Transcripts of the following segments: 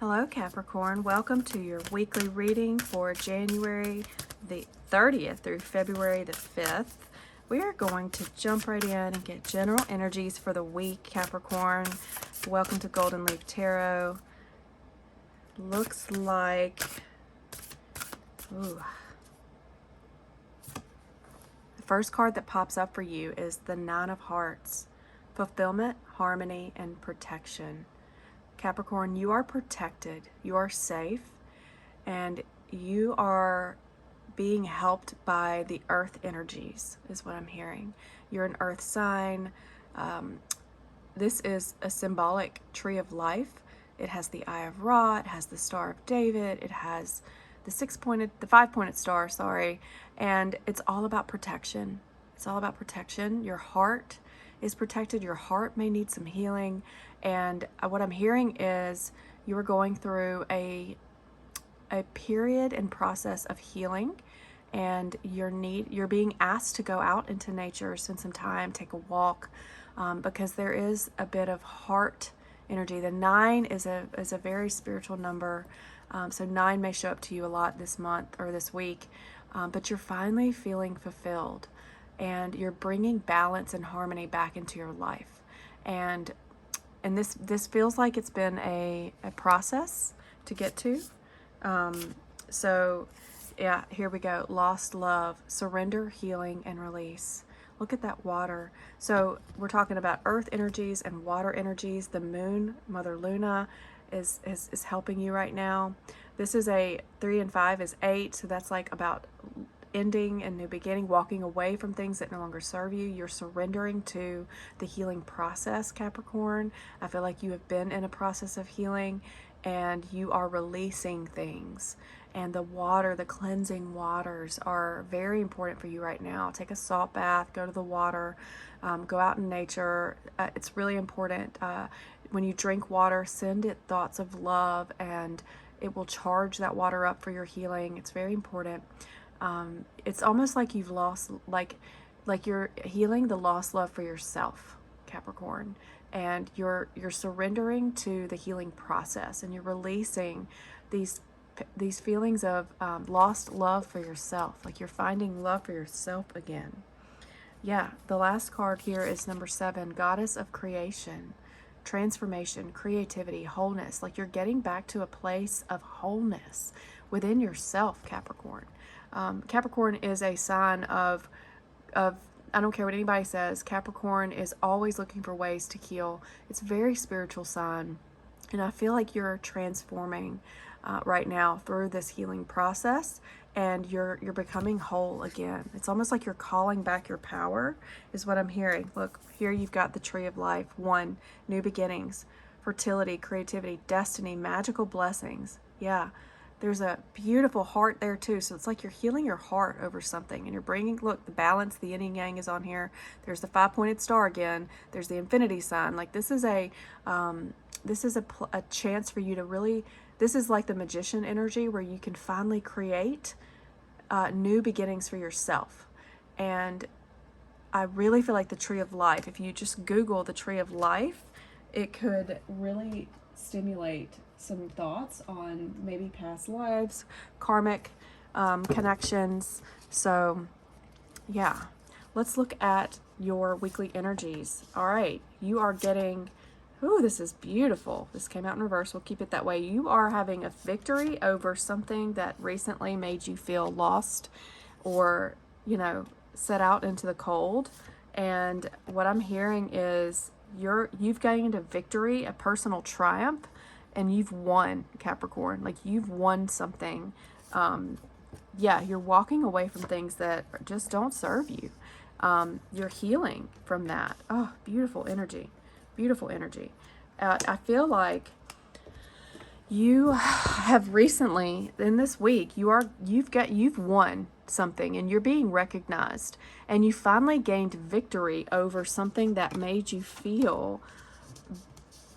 Hello, Capricorn. Welcome to your weekly reading for January the 30th through February the 5th. We are going to jump right in and get general energies for the week, Capricorn. Welcome to Golden Leaf Tarot. Looks like... Ooh. The first card that pops up for you is the Nine of Hearts. Fulfillment, harmony, and protection. Capricorn, you are protected, you are safe, and you are being helped by the earth energies, is what I'm hearing. You're an earth sign. This is a symbolic tree of life. It has the Eye of Ra, it has the Star of David, it has the five-pointed star, and it's all about protection. It's all about protection. Your heart is protected. Your heart may need some healing. And what I'm hearing is you are going through a period and process of healing, and you're being asked to go out into nature, spend some time, take a walk, because there is a bit of heart energy. The 9 is a very spiritual number, so 9 may show up to you a lot this month or this week, but you're finally feeling fulfilled, and you're bringing balance and harmony back into your life. And this feels like it's been a process to get to. So yeah, here we go. Lost love, surrender, healing, and release. Look at that water. So we're talking about earth energies and water energies. The moon, Mother Luna, is helping you right now. This is 3 and 5 is 8. So that's like about ending and new beginning, walking away from things that no longer serve you. You're surrendering to the healing process, Capricorn. I feel like you have been in a process of healing and you are releasing things. And the water, the cleansing waters are very important for you right now. Take a salt bath, go to the water, go out in nature. It's really important. When you drink water, send it thoughts of love and it will charge that water up for your healing. It's very important. It's almost like you've lost, like you're healing the lost love for yourself, Capricorn, and you're surrendering to the healing process, and you're releasing these feelings of lost love for yourself, like you're finding love for yourself again. Yeah, the last card here is number 7, Goddess of Creation, transformation, creativity, wholeness. Like you're getting back to a place of wholeness within yourself, Capricorn. Capricorn is a sign of I don't care what anybody says, Capricorn is always looking for ways to heal. It's a very spiritual sign, and I feel like you're transforming right now through this healing process, and you're becoming whole again. It's almost like you're calling back your power, is what I'm hearing. Look, here you've got the Tree of Life. 1, new beginnings, fertility, creativity, destiny, magical blessings. Yeah. There's a beautiful heart there too. So it's like you're healing your heart over something, and you're bringing, look, the balance, the yin and yang is on here. There's the five-pointed star again. There's the infinity sign. Like this is a chance for you to really, this is like the magician energy where you can finally create new beginnings for yourself. And I really feel like the Tree of Life, if you just Google the Tree of Life, it could really stimulate some thoughts on maybe past lives, karmic connections. So yeah, let's look at your weekly energies. All right, you are getting, ooh, this is beautiful. This came out in reverse. We'll keep it that way. You are having a victory over something that recently made you feel lost or, set out into the cold. And what I'm hearing is you've gained a victory, a personal triumph, and you've won, Capricorn. Like you've won something. Yeah, you're walking away from things that just don't serve you. You're healing from that. Oh, beautiful energy. Beautiful energy. I feel like you have recently, in this week, you've won something, and you're being recognized, and you finally gained victory over something that made you feel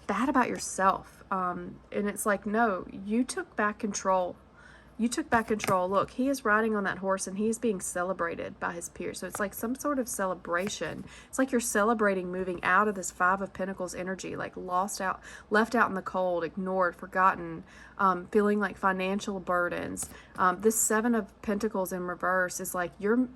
bad about yourself. And it's like, no, you took back control. You took back control. Look, he is riding on that horse and he is being celebrated by his peers. So it's like some sort of celebration. It's like you're celebrating moving out of this Five of Pentacles energy, like left out in the cold, ignored, forgotten, feeling like financial burdens. This Seven of Pentacles in reverse is like you're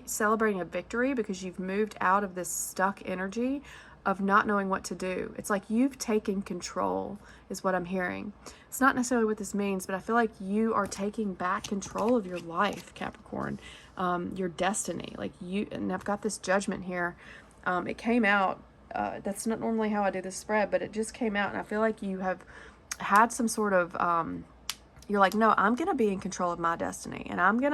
celebrating a victory because you've moved out of this stuck energy of not knowing what to do. It's like you've taken control is what I'm hearing. It's not necessarily what this means, but I feel like you are taking back control of your life, Capricorn, your destiny. Like you, and I've got this Judgment here. It came out, that's not normally how I do this spread, but it just came out, and I feel like you have had some sort of, you're like, no, I'm going to be in control of my destiny, and I'm going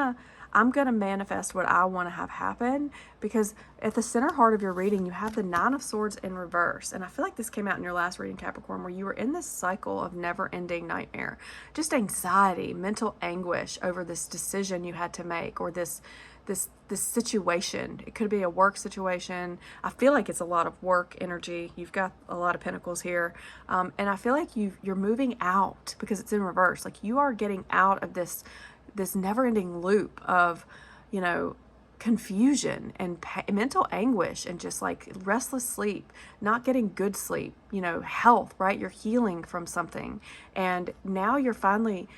to manifest what I want to have happen, because at the center heart of your reading, you have the Nine of Swords in reverse. And I feel like this came out in your last reading, Capricorn, where you were in this cycle of never-ending nightmare, just anxiety, mental anguish over this decision you had to make, or this situation. It could be a work situation. I feel like it's a lot of work energy. You've got a lot of pentacles here. And I feel like you're moving out because it's in reverse. Like you are getting out of this never-ending loop of, confusion and mental anguish and just like restless sleep, not getting good sleep, health, right? You're healing from something. And now you're finally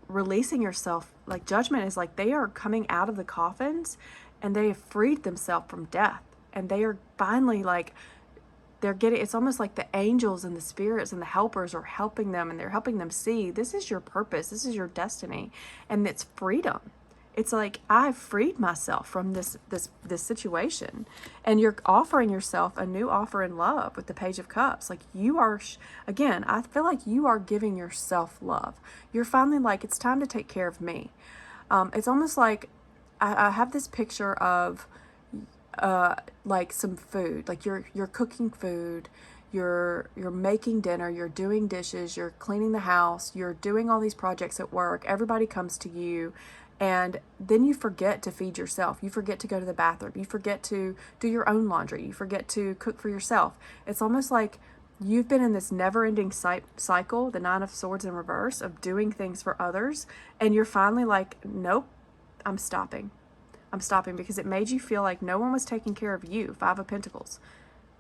releasing yourself. Like Judgment is like they are coming out of the coffins and they have freed themselves from death. And they are finally like, it's almost like the angels and the spirits and the helpers are helping them, and they're helping them see this is your purpose, this is your destiny, and it's freedom. It's like I've freed myself from this situation, and you're offering yourself a new offer in love with the Page of Cups. Like you are, again, I feel like you are giving yourself love. You're finally like, it's time to take care of me. It's almost like I have this picture of like some food, like you're cooking food, you're making dinner, you're doing dishes, you're cleaning the house, you're doing all these projects at work, everybody comes to you, and then you forget to feed yourself, you forget to go to the bathroom, you forget to do your own laundry, you forget to cook for yourself. It's almost like you've been in this never-ending cycle, the Nine of Swords in reverse, of doing things for others, and you're finally like, nope, I'm stopping because it made you feel like no one was taking care of you, Five of Pentacles.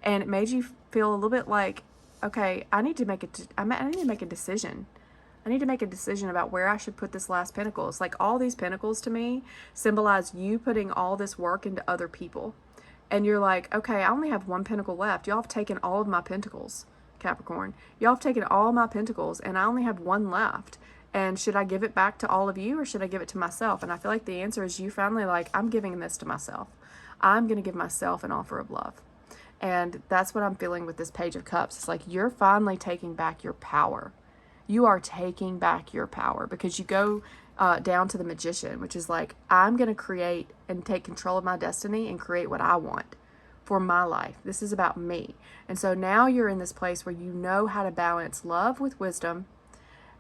And it made you feel a little bit like, okay, I need to make a decision. I need to make a decision about where I should put this last pentacle. It's like all these pentacles to me symbolize you putting all this work into other people. And you're like, okay, I only have one pentacle left. Y'all have taken all of my pentacles, Capricorn. Y'all have taken all my pentacles, and I only have one left. And should I give it back to all of you, or should I give it to myself? And I feel like the answer is you finally like, I'm giving this to myself. I'm going to give myself an offer of love. And that's what I'm feeling with this Page of Cups. It's like you're finally taking back your power. You are taking back your power, because you go down to the Magician, which is like, I'm going to create and take control of my destiny and create what I want for my life. This is about me. And so now you're in this place where you know how to balance love with wisdom.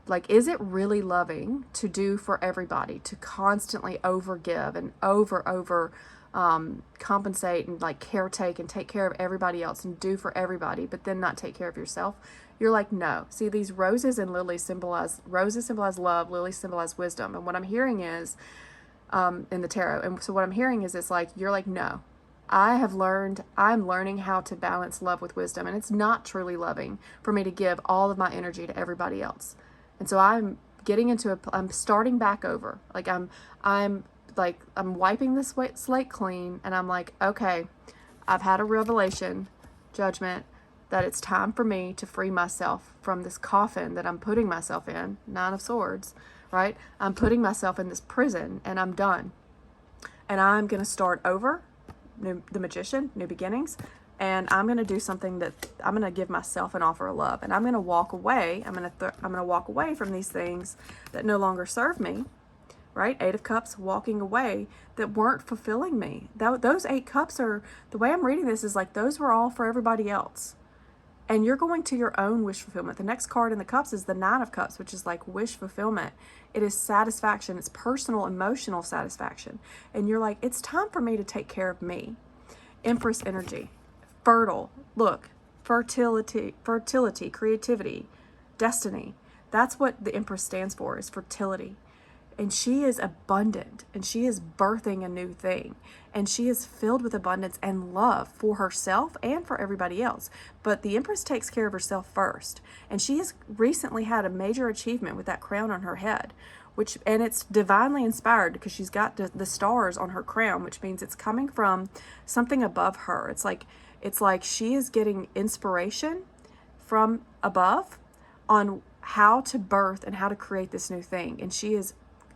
Like, is it really loving to do for everybody, to constantly overgive and over compensate and like caretake and take care of everybody else and do for everybody, but then not take care of yourself? You're like, no. See, these roses and lilies symbolize love, lilies symbolize wisdom. And what I'm hearing is, in the tarot, and so what I'm hearing is, it's like, you're like, no, I'm learning how to balance love with wisdom. And it's not truly loving for me to give all of my energy to everybody else. And so I'm starting back over. Like I'm wiping this slate clean, and I'm like, okay, I've had a revelation, Judgment, that it's time for me to free myself from this coffin that I'm putting myself in, Nine of Swords, right? I'm putting myself in this prison, and I'm done. And I'm going to start over, the Magician, new beginnings. And I'm going to do something that I'm going to give myself an offer of love. And I'm going to walk away. I'm going to walk away from these things that no longer serve me, right? Eight of Cups, walking away, that weren't fulfilling me. Those 8 cups are, the way I'm reading this is like, those were all for everybody else. And you're going to your own wish fulfillment. The next card in the cups is the Nine of Cups, which is like wish fulfillment. It is satisfaction. It's personal, emotional satisfaction. And you're like, it's time for me to take care of me. Empress energy. Fertile, look, fertility, creativity, destiny. That's what the Empress stands for, is fertility. and she is abundant, and she is birthing a new thing, and she is filled with abundance and love for herself and for everybody else. But the Empress takes care of herself first, and she has recently had a major achievement with that crown on her head, and it's divinely inspired because she's got the stars on her crown, which means it's coming from something above her. It's like she is getting inspiration from above on how to birth and how to create this new thing, and she is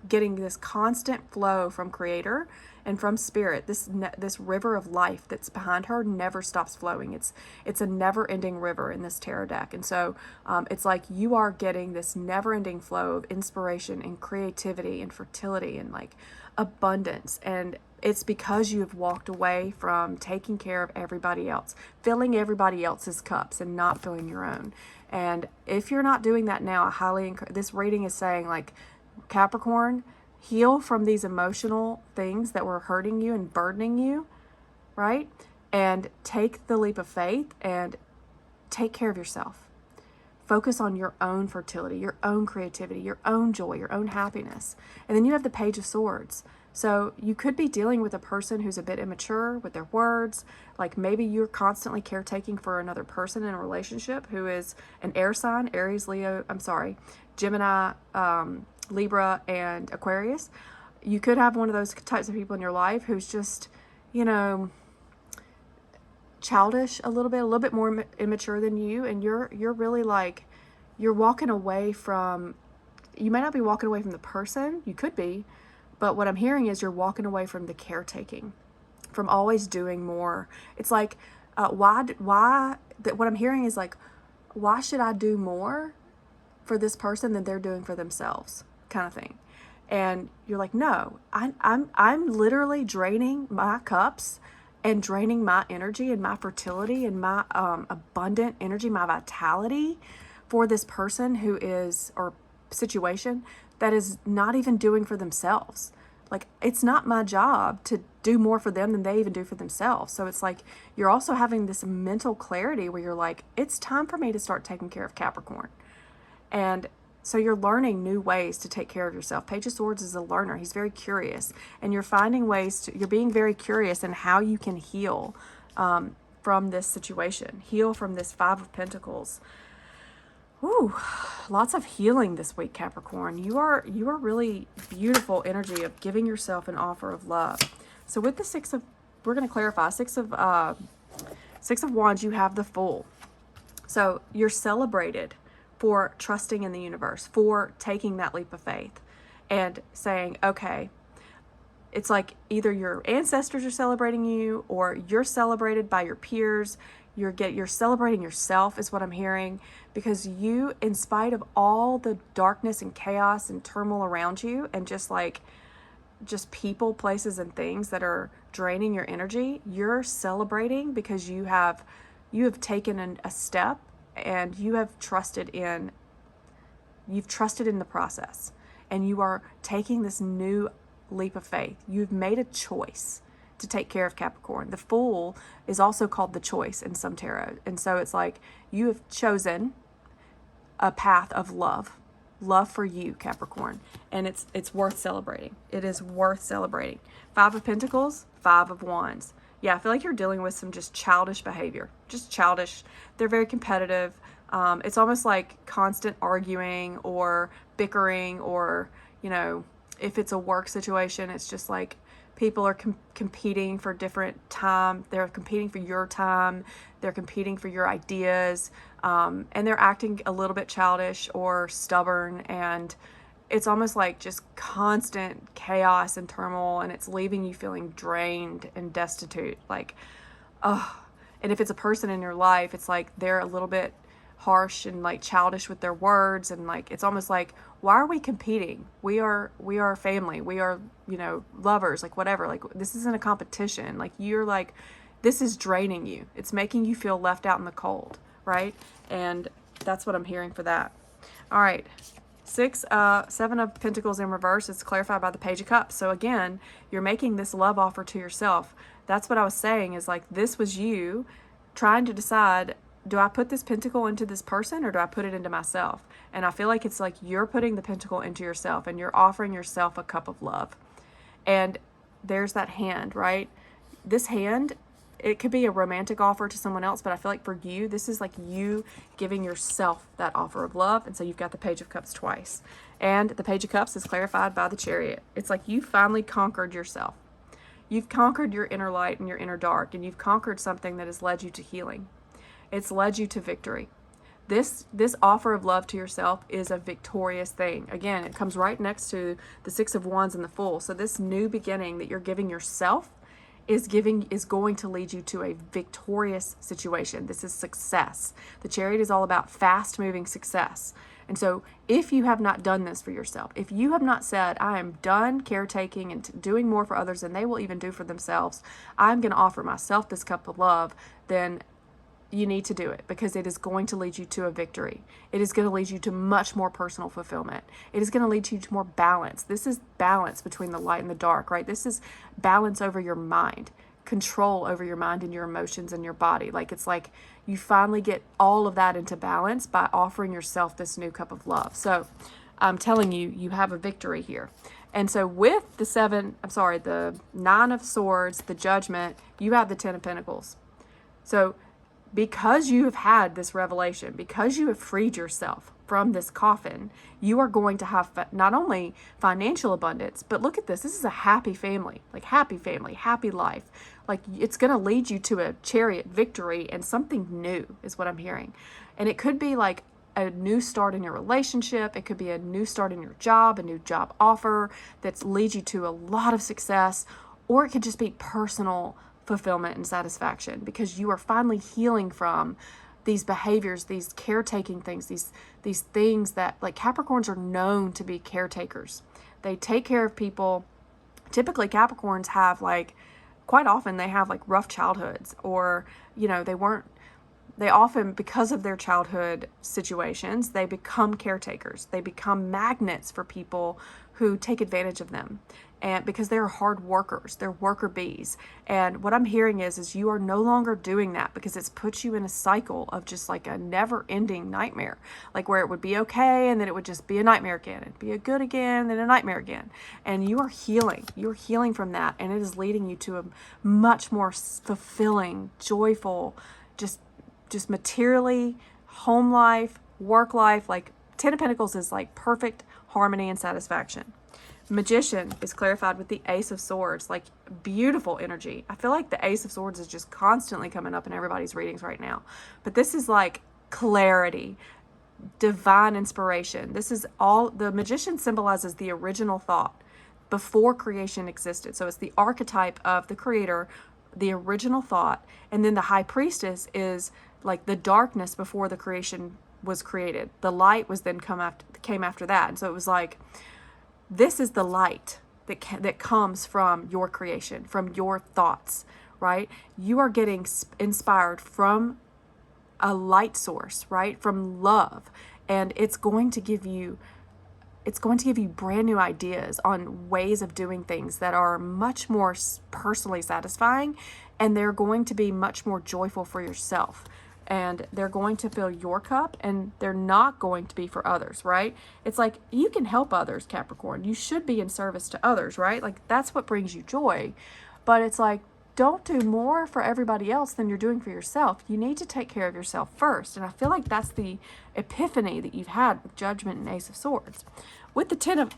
getting this constant flow from Creator and from Spirit. This river of life that's behind her never stops flowing. It's a never-ending river in this tarot deck, and so it's like you are getting this never-ending flow of inspiration and creativity and fertility and like abundance. And it's because you have walked away from taking care of everybody else, filling everybody else's cups and not filling your own. And if you're not doing that now, I highly encourage. This reading is saying, like, Capricorn, heal from these emotional things that were hurting you and burdening you, right? And take the leap of faith and take care of yourself. Focus on your own fertility, your own creativity, your own joy, your own happiness. And then you have the Page of Swords. So you could be dealing with a person who's a bit immature with their words. Like maybe you're constantly caretaking for another person in a relationship who is an air sign, Gemini, Libra, and Aquarius. You could have one of those types of people in your life who's just, childish a little bit more immature than you, and you're really like, you're walking away from, you may not be walking away from the person, you could be, but what I'm hearing is you're walking away from the caretaking, from always doing more. It's like, what I'm hearing is like, why should I do more for this person than they're doing for themselves, kind of thing. And you're like, no, I'm literally draining my cups and draining my energy and my fertility and my abundant energy, my vitality for this person who is, or situation that is not even doing for themselves. Like, it's not my job to do more for them than they even do for themselves. So it's like you're also having this mental clarity where you're like, it's time for me to start taking care of Capricorn. And so you're learning new ways to take care of yourself. Page of Swords is a learner. He's very curious. And you're finding ways you're being very curious in how you can heal from this situation. Heal from this Five of Pentacles. Ooh, lots of healing this week, Capricorn. You are really beautiful energy of giving yourself an offer of love. So with the we're going to clarify, Six of Wands, you have the Fool. So you're celebrated for trusting in the universe, for taking that leap of faith and saying, okay, it's like either your ancestors are celebrating you or you're celebrated by your peers. You're celebrating yourself is what I'm hearing, because you, in spite of all the darkness and chaos and turmoil around you and just people, places, and things that are draining your energy, you're celebrating because you have taken a step and you have trusted in the process, and you are taking this new leap of faith. You've made a choice to take care of Capricorn. The Fool is also called the Choice in some tarot. And so it's like you have chosen a path of love for you, Capricorn. And it's worth celebrating. It is worth celebrating. Five of Pentacles, Five of Wands. Yeah, I feel like you're dealing with some just childish behavior. Just childish. They're very competitive. It's almost like constant arguing or bickering, or, if it's a work situation, it's just like people are competing for different time. They're competing for your time. They're competing for your ideas. And they're acting a little bit childish or stubborn. And it's almost like just constant chaos and turmoil. And it's leaving you feeling drained and destitute. Like, oh. And if it's a person in your life, it's like they're a little bit harsh and like childish with their words, and like it's almost like, why are we competing? We are family, we are lovers, like whatever, like this isn't a competition. Like you're like, this is draining you, it's making you feel left out in the cold, right? And that's what I'm hearing for that. All right, Seven of Pentacles in reverse is clarified by the Page of Cups. So again, you're making this love offer to yourself. That's what I was saying, is like this was you trying to decide, do I put this pentacle into this person or do I put it into myself? And I feel like it's like you're putting the pentacle into yourself and you're offering yourself a cup of love. And there's that hand, right? This hand, it could be a romantic offer to someone else, but I feel like for you, this is like you giving yourself that offer of love. And so you've got the Page of Cups twice. And the Page of Cups is clarified by the Chariot. It's like you finally conquered yourself. You've conquered your inner light and your inner dark, and you've conquered something that has led you to healing. It's led you to victory. This offer of love to yourself is a victorious thing. Again, it comes right next to the Six of Wands and the Fool. So this new beginning that you're giving yourself is going to lead you to a victorious situation. This is success. The Chariot is all about fast moving success. And so if you have not done this for yourself, if you have not said, I am done caretaking and doing more for others than they will even do for themselves, I'm going to offer myself this cup of love, then you need to do it, because it is going to lead you to a victory. It is going to lead you to much more personal fulfillment. It is going to lead you to more balance. This is balance between the light and the dark, right? This is balance over your mind, control over your mind and your emotions and your body. Like, it's like you finally get all of that into balance by offering yourself this new cup of love. So I'm telling you, you have a victory here. And so with the Nine of Swords, the Judgment, you have the Ten of Pentacles. So because you have had this revelation, because you have freed yourself from this coffin, you are going to have not only financial abundance, but look at this. This is a happy family, happy life. Like, it's going to lead you to a Chariot victory and something new is what I'm hearing. And it could be like a new start in your relationship. It could be a new start in your job, a new job offer that leads you to a lot of success, or it could just be personal fulfillment and satisfaction, because you are finally healing from these behaviors, these caretaking things, these things that, like, Capricorns are known to be caretakers. They take care of people. Typically Capricorns have quite often they have rough childhoods, or they often, because of their childhood situations, they become caretakers. They become magnets for people who take advantage of them. And because they're hard workers, they're worker bees. And what I'm hearing is you are no longer doing that, because it's put you in a cycle of just like a never ending nightmare, like where it would be okay. And then it would just be a nightmare again. It'd be a good again, then a nightmare again. And you are healing. You're healing from that. And it is leading you to a much more fulfilling, joyful, just materially, home life, work life. Like, Ten of Pentacles is like perfect harmony and satisfaction. Magician is clarified with the Ace of Swords, like beautiful energy. I feel like the Ace of Swords is just constantly coming up in everybody's readings right now. But this is like clarity, divine inspiration. This is all, the Magician symbolizes the original thought before creation existed. So it's the archetype of the creator, the original thought. And then the High Priestess is like the darkness before the creation was created. The light was then came after that. And so it was like, this is the light that comes from your creation, from your thoughts, right? You are getting inspired from a light source, right? From love. And it's going to give you brand new ideas on ways of doing things that are much more personally satisfying, and they're going to be much more joyful for yourself. And they're going to fill your cup, and they're not going to be for others, right? It's like, you can help others, Capricorn. You should be in service to others, right? Like, that's what brings you joy. But it's like, don't do more for everybody else than you're doing for yourself. You need to take care of yourself first. And I feel like that's the epiphany that you've had with Judgment and Ace of Swords. With the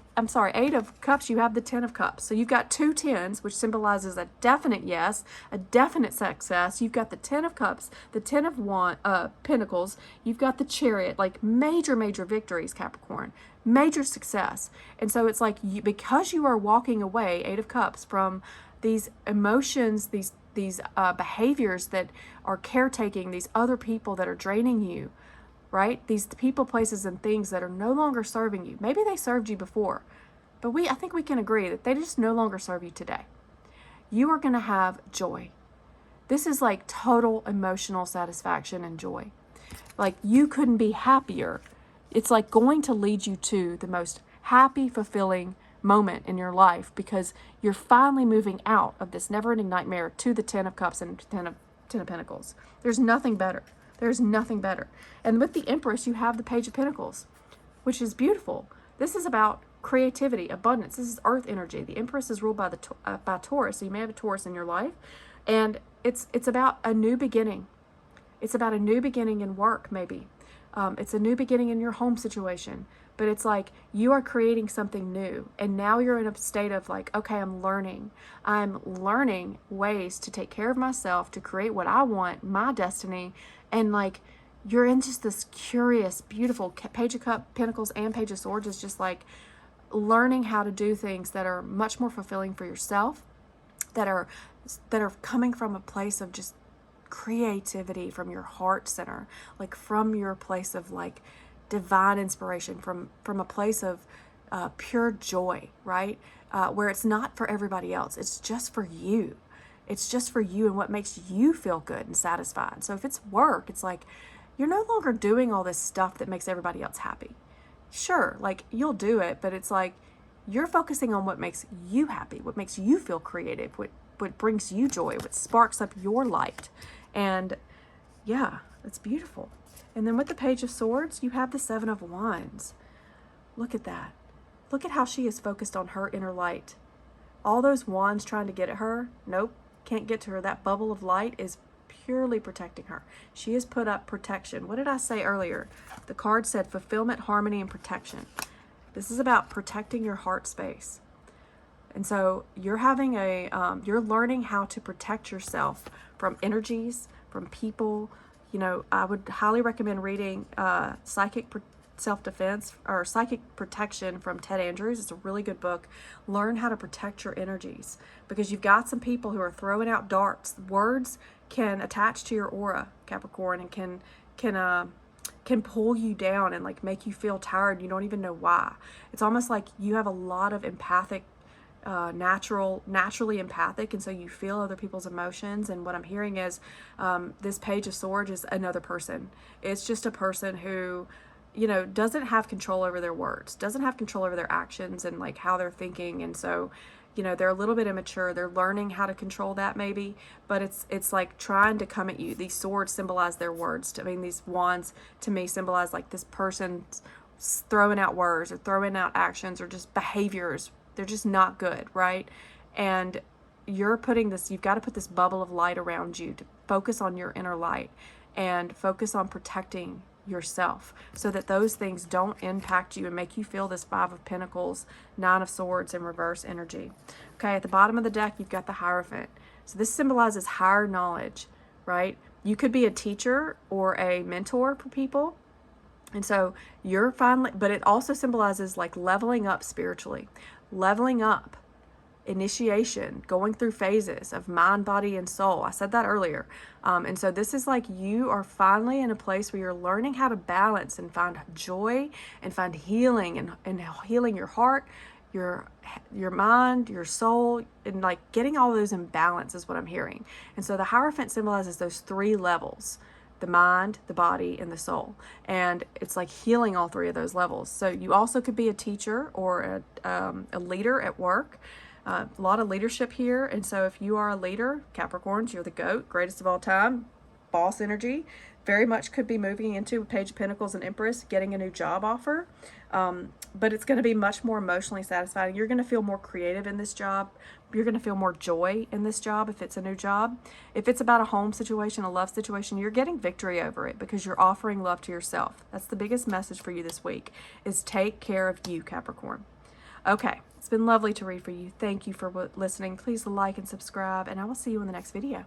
Eight of Cups, you have the Ten of Cups. So you've got two tens, which symbolizes a definite yes, a definite success. You've got the Ten of Cups, the Ten of Pentacles. You've got the Chariot, like major, major victories, Capricorn, major success. And so it's like, because you are walking away, Eight of Cups, from these emotions, these behaviors that are caretaking, these other people that are draining you, right? These people, places, and things that are no longer serving you. Maybe they served you before, but I think we can agree that they just no longer serve you today. You are going to have joy. This is like total emotional satisfaction and joy. Like, you couldn't be happier. It's like going to lead you to the most happy, fulfilling moment in your life, because you're finally moving out of this never-ending nightmare to the Ten of Cups and Ten of Pentacles. There's nothing better. There's nothing better. And with the Empress, you have the Page of Pentacles, which is beautiful. This is about creativity, abundance. This is earth energy. The Empress is ruled by by Taurus, so you may have a Taurus in your life, and it's about a new beginning. It's about a new beginning in work, maybe. It's a new beginning in your home situation, but it's like you are creating something new, and now you're in a state of like, okay, I'm learning ways to take care of myself, to create what I want, my destiny, and like you're in just this curious, beautiful Page of Pentacles and Page of Swords is just like learning how to do things that are much more fulfilling for yourself, that are coming from a place of just creativity, from your heart center, like from your place of like divine inspiration, from a place of pure joy, right? Where it's not for everybody else, it's just for you. It's just for you and what makes you feel good and satisfied. So if it's work, it's like you're no longer doing all this stuff that makes everybody else happy. Sure, like you'll do it, but it's like you're focusing on what makes you happy, what makes you feel creative, what brings you joy, what sparks up your light. And yeah, it's beautiful. And then with the Page of Swords, you have the Seven of Wands. Look at that. Look at how she is focused on her inner light. All those wands trying to get at her, nope, can't get to her. That bubble of light is purely protecting her. She has put up protection. What did I say earlier? The card said fulfillment, harmony, and protection. This is about protecting your heart space. And so you're having you're learning how to protect yourself from energies, from people. You know, I would highly recommend reading Psychic Self-Defense or Psychic Protection from Ted Andrews. It's a really good book. Learn how to protect your energies, because you've got some people who are throwing out darts. Words can attach to your aura, Capricorn, and can pull you down and like make you feel tired. You don't even know why. It's almost like you have a lot of empathic, naturally empathic, and so you feel other people's emotions. And what I'm hearing is this Page of Swords is another person. It's just a person who, you know, doesn't have control over their words, doesn't have control over their actions and like how they're thinking. And so, you know, they're a little bit immature. They're learning how to control that maybe, but it's like trying to come at you. These swords symbolize their words. I mean, these wands to me symbolize like this person throwing out words or throwing out actions or just behaviors. They're just not good, right? And you've got to put this bubble of light around you to focus on your inner light and focus on protecting yourself so that those things don't impact you and make you feel this Five of Pentacles, Nine of Swords, and reverse energy. Okay, at the bottom of the deck, you've got the Hierophant. So this symbolizes higher knowledge, right? You could be a teacher or a mentor for people. And so you're finally, but it also symbolizes like leveling up spiritually, leveling up, initiation, going through phases of mind, body, and soul. I said that earlier. And so this is like you are finally in a place where you're learning how to balance and find joy and find healing and healing your heart, your mind, your soul, and like getting all those in balance is what I'm hearing. And so the Hierophant symbolizes those three levels: the mind, the body, and the soul. And it's like healing all three of those levels. So you also could be a teacher or a leader at work. A lot of leadership here. And so if you are a leader, Capricorns, you're the GOAT, greatest of all time, boss energy. Very much could be moving into Page of Pentacles and Empress, getting a new job offer. But it's going to be much more emotionally satisfying. You're going to feel more creative in this job. You're going to feel more joy in this job if it's a new job. If it's about a home situation, a love situation, you're getting victory over it because you're offering love to yourself. That's the biggest message for you this week, is take care of you, Capricorn. Okay, it's been lovely to read for you. Thank you for listening. Please like and subscribe, and I will see you in the next video.